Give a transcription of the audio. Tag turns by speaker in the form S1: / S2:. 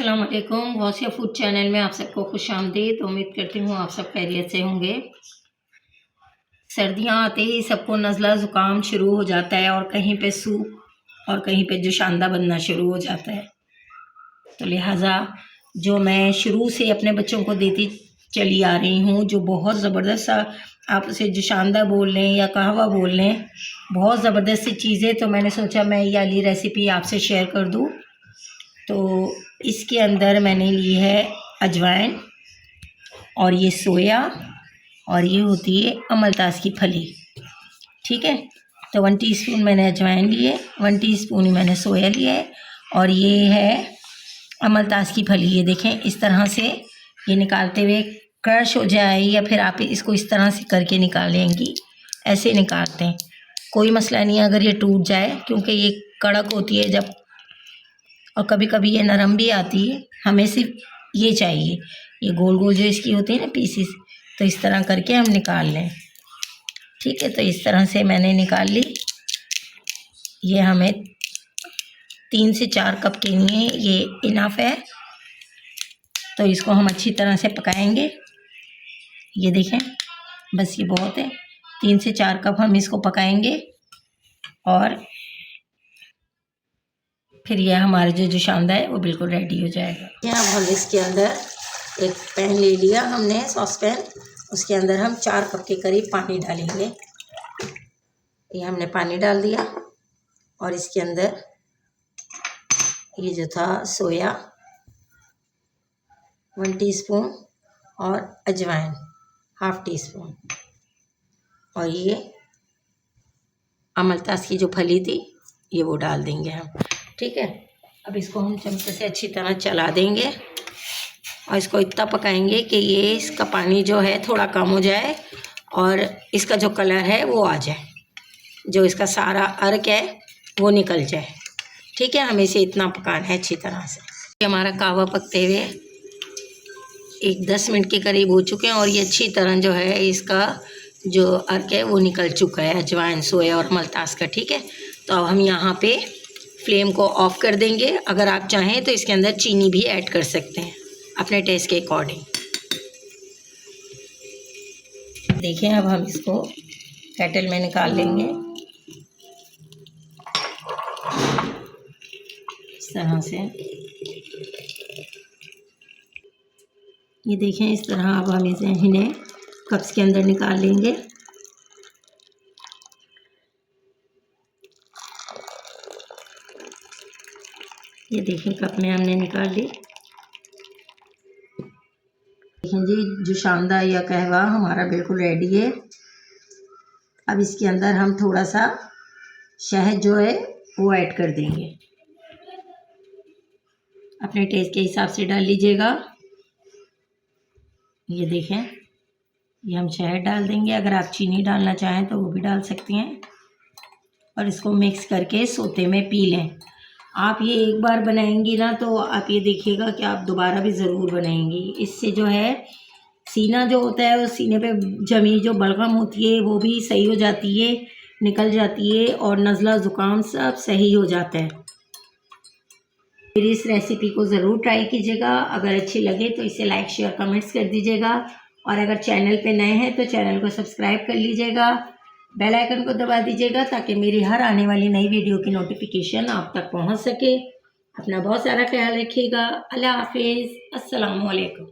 S1: अस्सलाम वालेकुम। Gausiya food channel में आप सबको खुश आमदीद। उम्मीद करती हूँ आप सब खैरियत से होंगे। सर्दियाँ आते ही सबको नज़ला ज़ुकाम शुरू हो जाता है और कहीं पे सूप और कहीं पे जोशांदा बनना शुरू हो जाता है। तो लिहाजा जो मैं शुरू से अपने बच्चों को देती चली आ रही हूँ, जो बहुत ज़बरदस्त आप उसे जोशांदा बोल लें या कहवा बोल लें, बहुत ज़बरदस्त सी चीज़ें, तो मैंने सोचा मैं ये वाली रेसिपी आपसे शेयर कर दूँ। तो इसके अंदर मैंने ली है अजवाइन और ये सोया और ये होती है अमलतास की फली। ठीक है, तो 1 टीस्पून मैंने अजवाइन लिए, 1 टीस्पून ही मैंने सोया लिया है और ये है अमलतास की फली। ये देखें, इस तरह से ये निकालते हुए क्रश हो जाए या फिर आप इसको इस तरह से करके निकालेंगी, ऐसे निकालते हैं, कोई मसला नहीं है अगर ये टूट जाए, क्योंकि ये कड़क होती है जब, और कभी कभी ये नरम भी आती है। हमें सिर्फ ये चाहिए, ये गोल गोल जो इसकी होती है ना पीसीस, तो इस तरह करके हम निकाल लें। ठीक है, तो इस तरह से मैंने निकाल ली। ये हमें 3 से 4 कप के लिए ये इनफ है। तो इसको हम अच्छी तरह से पकाएंगे। ये देखें, बस ये बहुत है, 3 से 4 कप हम इसको पकाएंगे और फिर यह हमारा जो जोशांदा है वो बिल्कुल रेडी हो जाएगा। अब हम इसके अंदर एक पैन ले लिया हमने, सॉस पैन, उसके अंदर हम 4 कप के करीब पानी डालेंगे। ये हमने पानी डाल दिया और इसके अंदर ये जो था सोया 1 टीस्पून और अजवाइन 1/2 टीस्पून और ये अमलतास की जो फली थी ये वो डाल देंगे हम। ठीक है, अब इसको हम चमचे से अच्छी तरह चला देंगे और इसको इतना पकाएंगे कि ये इसका पानी जो है थोड़ा कम हो जाए और इसका जो कलर है वो आ जाए, जो इसका सारा अर्क है वो निकल जाए। ठीक है, हमें इसे इतना पकाना है अच्छी तरह से। हमारा कहवा पकते हुए 10 मिनट के करीब हो चुके हैं और ये अच्छी तरह जो है इसका जो अर्क है वो निकल चुका है, अजवाइन, सोया और अमलतास का। ठीक है, तो अब हम यहाँ पे फ्लेम को ऑफ कर देंगे। अगर आप चाहें तो इसके अंदर चीनी भी ऐड कर सकते हैं अपने टेस्ट के अकॉर्डिंग। देखें, अब हम इसको केटल में निकाल लेंगे इस तरह से। ये देखें, इस तरह अब हम इन्हें कप्स के अंदर निकाल लेंगे। ये देखें, कप में हमने निकाल ली। देखें जी, जोशांदा या कहवा हमारा बिल्कुल रेडी है। अब इसके अंदर हम थोड़ा सा शहद जो है वो ऐड कर देंगे, अपने टेस्ट के हिसाब से डाल लीजिएगा। ये देखें, ये हम शहद डाल देंगे, अगर आप चीनी डालना चाहें तो वो भी डाल सकती हैं और इसको मिक्स करके सोते में पी लें। आप ये एक बार बनाएंगी ना तो आप ये देखिएगा कि आप दोबारा भी ज़रूर बनाएंगी। इससे जो है सीना जो होता है, उस सीने पे जमी जो बलगम होती है वो भी सही हो जाती है, निकल जाती है और नज़ला ज़ुकाम सब सही हो जाता है। फिर इस रेसिपी को ज़रूर ट्राई कीजिएगा। अगर अच्छी लगे तो इसे लाइक, शेयर, कमेंट्स कर दीजिएगा और अगर चैनल पे नए हैं तो चैनल को सब्सक्राइब कर लीजिएगा, बेल आइकन को दबा दीजिएगा ताकि मेरी हर आने वाली नई वीडियो की नोटिफिकेशन आप तक पहुंच सके। अपना बहुत सारा ख्याल रखिएगा। अल्लाह हाफिज़, अस्सलाम वालेकुम।